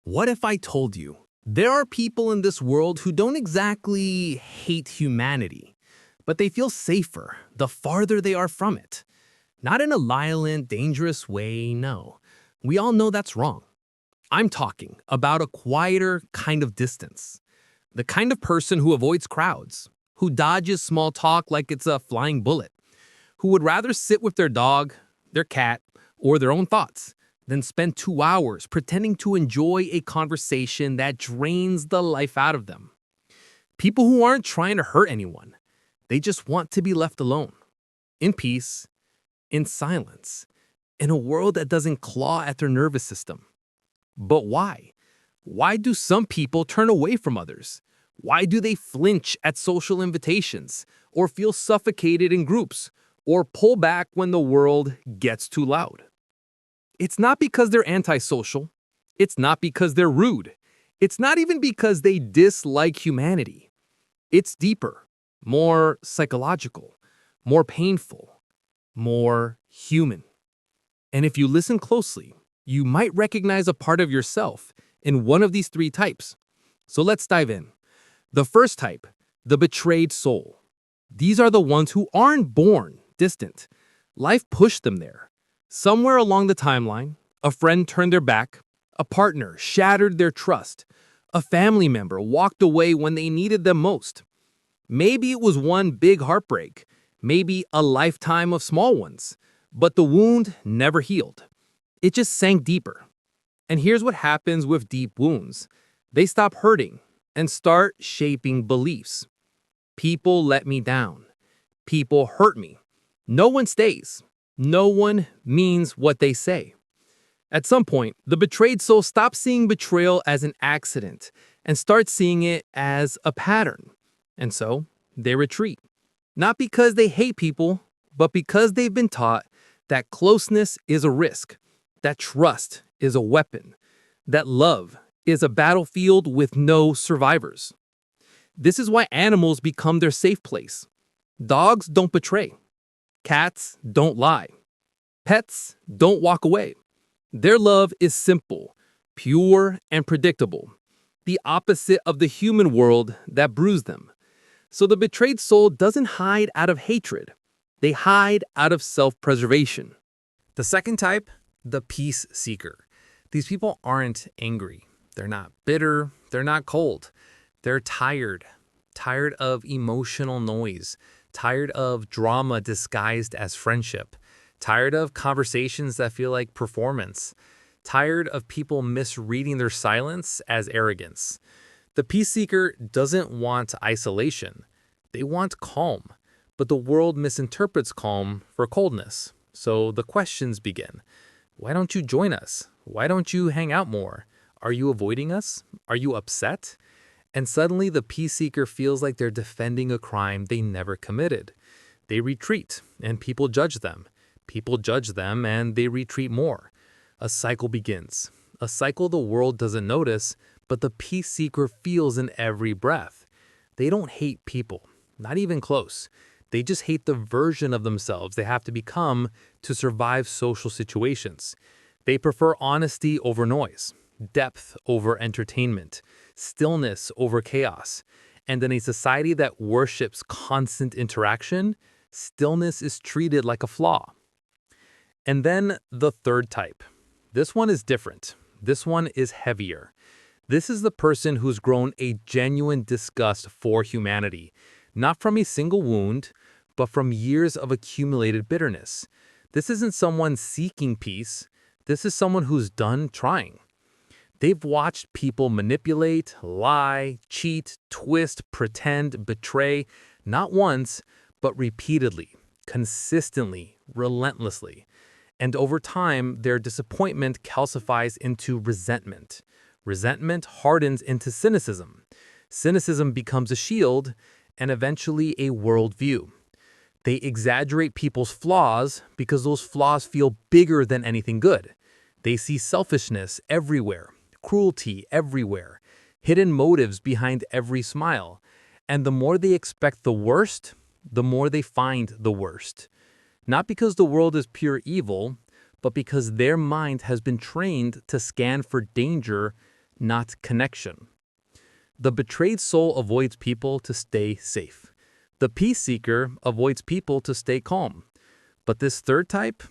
What if I told you there are people in this world who don't exactly hate humanity, but they feel safer the farther they are from it? Not in a violent, dangerous way, no. We all know that's wrong. I'm talking about a quieter kind of distance. The kind of person who avoids crowds, who dodges small talk like it's a flying bullet, who would rather sit with their dog, their cat, or their own thoughts than spend 2 hours pretending to enjoy a conversation that drains the life out of them. People who aren't trying to hurt anyone, they just want to be left alone, in peace, in silence, in a world that doesn't claw at their nervous system. But why? Why do some people turn away from others? Why do they flinch at social invitations, or feel suffocated in groups, or pull back when the world gets too loud? It's not because they're antisocial. It's not because they're rude. It's not even because they dislike humanity. It's deeper, more psychological, more painful, more human. And if you listen closely, you might recognize a part of yourself in one of these three types. So let's dive in. The first type, the betrayed soul. These are the ones who aren't born distant. Life pushed them there. Somewhere along the timeline, a friend turned their back, a partner shattered their trust, a family member walked away when they needed them most. Maybe it was one big heartbreak, maybe a lifetime of small ones, but the wound never healed. It just sank deeper. And here's what happens with deep wounds. They stop hurting and start shaping beliefs. People let me down. People hurt me. No one stays. No one means what they say. At some point, the betrayed soul stops seeing betrayal as an accident and starts seeing it as a pattern. And so, they retreat. Not because they hate people, but because they've been taught that closeness is a risk, that trust is a weapon, that love is a battlefield with no survivors. This is why animals become their safe place. Dogs don't betray. Cats don't lie. Pets don't walk away. Their love is simple, pure, and predictable, the opposite of the human world that bruised them. So the betrayed soul doesn't hide out of hatred. They hide out of self-preservation. The second type, the peace seeker. These people aren't angry. They're not bitter. They're not cold. They're tired of emotional noise, tired of drama disguised as friendship, tired of conversations that feel like performance, tired of people misreading their silence as arrogance. The peace seeker doesn't want isolation. They want calm, but the world misinterprets calm for coldness. So the questions begin. Why don't you join us? Why don't you hang out more? Are you avoiding us? Are you upset? And suddenly the peace seeker feels like they're defending a crime they never committed. They retreat, and people judge them. People judge them, and they retreat more. A cycle begins. A cycle the world doesn't notice, but the peace seeker feels in every breath. They don't hate people, not even close. They just hate the version of themselves they have to become to survive social situations. They prefer honesty over noise, depth over entertainment, stillness over chaos. And in a society that worships constant interaction, stillness is treated like a flaw. And then the third type. This one is different. This one is heavier. This is the person who's grown a genuine disgust for humanity, not from a single wound, but from years of accumulated bitterness. This isn't someone seeking peace. This is someone who's done trying. They've watched people manipulate, lie, cheat, twist, pretend, betray, not once, but repeatedly, consistently, relentlessly. And over time, their disappointment calcifies into resentment. Resentment hardens into cynicism. Cynicism becomes a shield and eventually a worldview. They exaggerate people's flaws because those flaws feel bigger than anything good. They see selfishness everywhere, cruelty everywhere, hidden motives behind every smile. And the more they expect the worst, the more they find the worst. Not because the world is pure evil, but because their mind has been trained to scan for danger, not connection. The betrayed soul avoids people to stay safe. The peace seeker avoids people to stay calm. But this third type,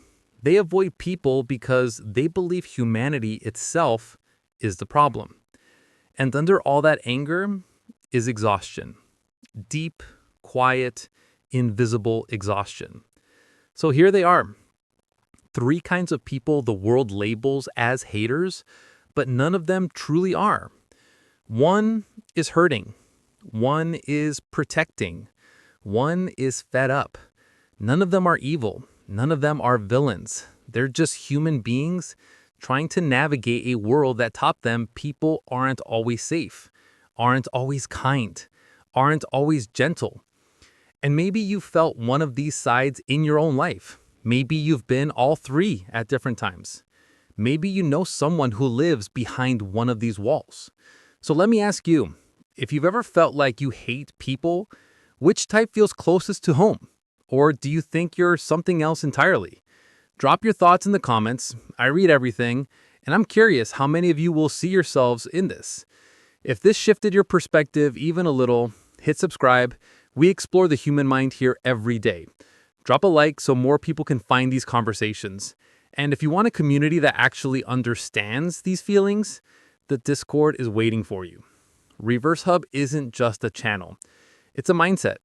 they avoid people because they believe humanity itself is the problem. And under all that anger is exhaustion. Deep, quiet, invisible exhaustion. So here they are. Three kinds of people the world labels as haters, but none of them truly are. One is hurting. One is protecting. One is fed up. None of them are evil. None of them are villains. They're just human beings trying to navigate a world that taught them people aren't always safe, aren't always kind, aren't always gentle. And maybe you felt one of these sides in your own life. Maybe you've been all three at different times. Maybe you know someone who lives behind one of these walls. So let me ask you, if you've ever felt like you hate people, which type feels closest to home? Or do you think you're something else entirely? Drop your thoughts in the comments. I read everything, and I'm curious how many of you will see yourselves in this. If this shifted your perspective even a little, hit subscribe. We explore the human mind here every day. Drop a like so more people can find these conversations. And if you want a community that actually understands these feelings, the Discord is waiting for you. Reverse Hub isn't just a channel. It's a mindset.